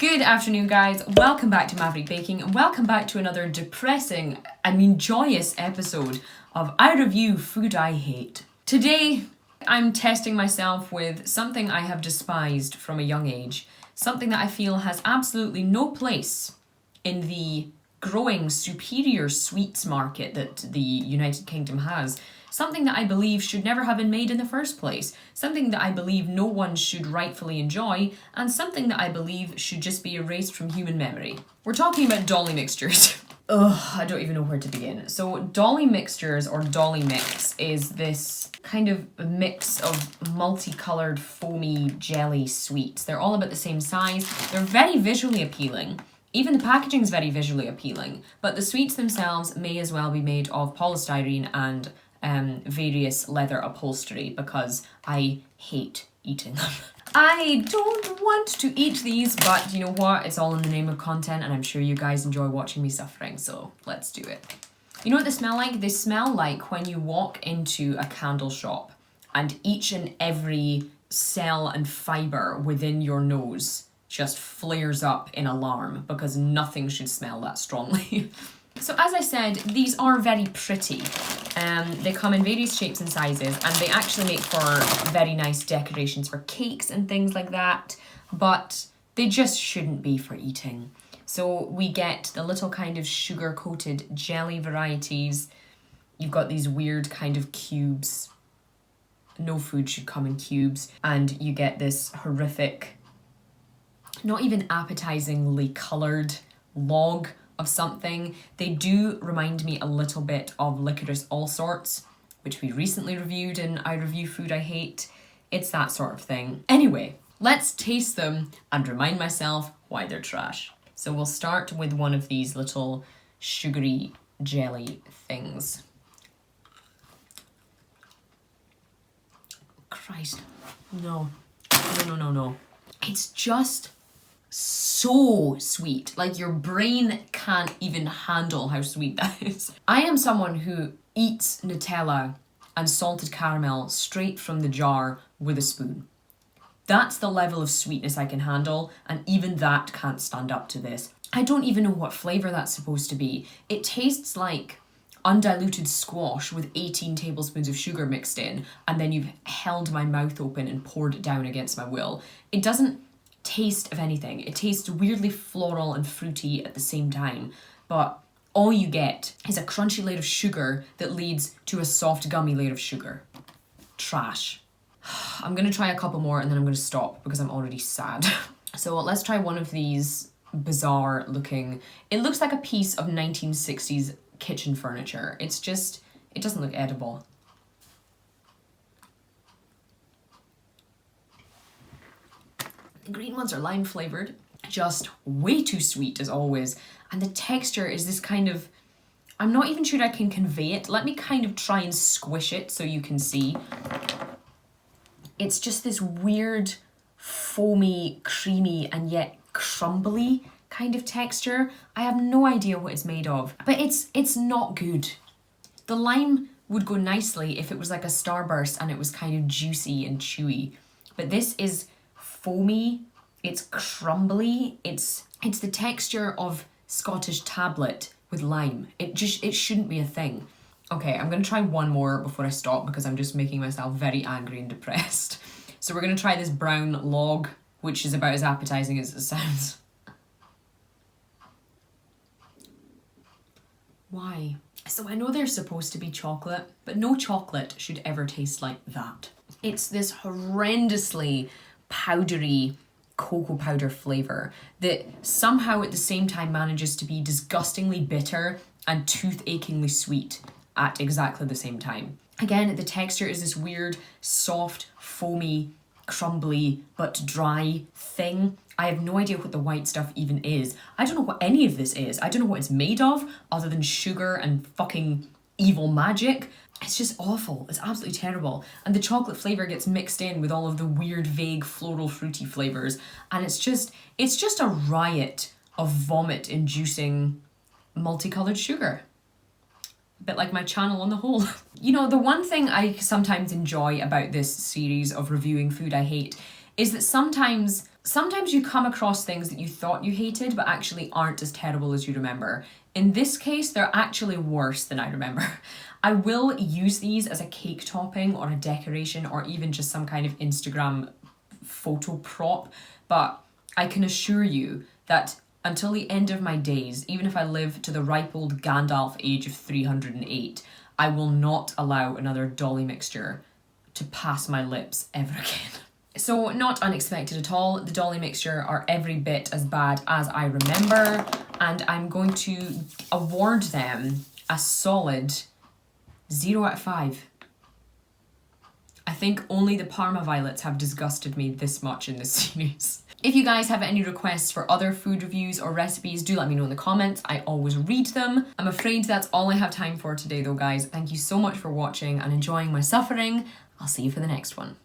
Good afternoon, guys. Welcome back to Maverick Baking and welcome back to another depressing, joyous episode of I Review Food I Hate. Today, I'm testing myself with something I have despised from a young age, something that I feel has absolutely no place in the growing superior sweets market that the United Kingdom has. Something that I believe should never have been made in the first place. Something that I believe no one should rightfully enjoy, and something that I believe should just be erased from human memory. We're talking about Dolly mixtures. Ugh, I don't even know where to begin. So Dolly mixtures, or Dolly mix, is this kind of mix of multicolored foamy jelly sweets. They're all about the same size. They're very visually appealing. Even the packaging is very visually appealing, but the sweets themselves may as well be made of polystyrene and various leather upholstery because I hate eating them. I don't want to eat these, but you know what? It's all in the name of content and I'm sure you guys enjoy watching me suffering, so let's do it. You know what they smell like? They smell like when you walk into a candle shop and each and every cell and fibre within your nose just flares up in alarm because nothing should smell that strongly. So as I said, these are very pretty. They come in various shapes and sizes and they actually make for very nice decorations for cakes and things like that, but they just shouldn't be for eating. So we get the little kind of sugar-coated jelly varieties. You've got these weird kind of cubes. No food should come in cubes. And you get this horrific, not even appetizingly coloured log of something. They do remind me a little bit of licorice all sorts, which we recently reviewed in I Review Food I Hate. It's that sort of thing. Anyway, let's taste them and remind myself why they're trash. So we'll start with one of these little sugary jelly things. Christ, no. It's just so sweet. Like your brain can't even handle how sweet that is. I am someone who eats Nutella and salted caramel straight from the jar with a spoon. That's the level of sweetness I can handle, and even that can't stand up to this. I don't even know what flavour that's supposed to be. It tastes like undiluted squash with 18 tablespoons of sugar mixed in, and then you've held my mouth open and poured it down against my will. It doesn't taste of anything. It tastes weirdly floral and fruity at the same time, but all you get is a crunchy layer of sugar that leads to a soft gummy layer of sugar. Trash. I'm gonna try a couple more and then I'm gonna stop because I'm already sad. So let's try one of these bizarre looking, it looks like a piece of 1960s kitchen furniture. It's just, it doesn't look edible. The green ones are lime flavoured, just way too sweet as always. And the texture is this kind of, I'm not even sure I can convey it. Let me kind of try and squish it so you can see. It's just this weird, foamy, creamy, and yet crumbly kind of texture. I have no idea what it's made of, but it's not good. The lime would go nicely if it was like a Starburst and it was kind of juicy and chewy, but this is foamy, it's crumbly, it's the texture of Scottish tablet with lime. It shouldn't be a thing. Okay, I'm gonna try one more before I stop because I'm just making myself very angry and depressed. So we're gonna try this brown log, which is about as appetizing as it sounds. Why? So I know they're supposed to be chocolate, but no chocolate should ever taste like that. It's this horrendously powdery cocoa powder flavour that somehow at the same time manages to be disgustingly bitter and tooth-achingly sweet at exactly the same time. Again, the texture is this weird, soft, foamy, crumbly, but dry thing. I have no idea what the white stuff even is. I don't know what any of this is. I don't know what it's made of, other than sugar and fucking evil magic. It's just awful. It's absolutely terrible. And the chocolate flavour gets mixed in with all of the weird, vague, floral, fruity flavours. And it's just a riot of vomit-inducing multicoloured sugar. A bit like my channel on the whole. You know, the one thing I sometimes enjoy about this series of reviewing food I hate is that sometimes Sometimes you come across things that you thought you hated but actually aren't as terrible as you remember. In this case, they're actually worse than I remember. I will use these as a cake topping or a decoration or even just some kind of Instagram photo prop, but I can assure you that until the end of my days, even if I live to the ripe old Gandalf age of 308, I will not allow another Dolly mixture to pass my lips ever again. So not unexpected at all, the Dolly mixture are every bit as bad as I remember, and I'm going to award them a solid 0 out of 5. I think only the Parma Violets have disgusted me this much in this series. If you guys have any requests for other food reviews or recipes, do let me know in the comments. I always read them. I'm afraid that's all I have time for today though, guys. Thank you so much for watching and enjoying my suffering. I'll see you for the next one.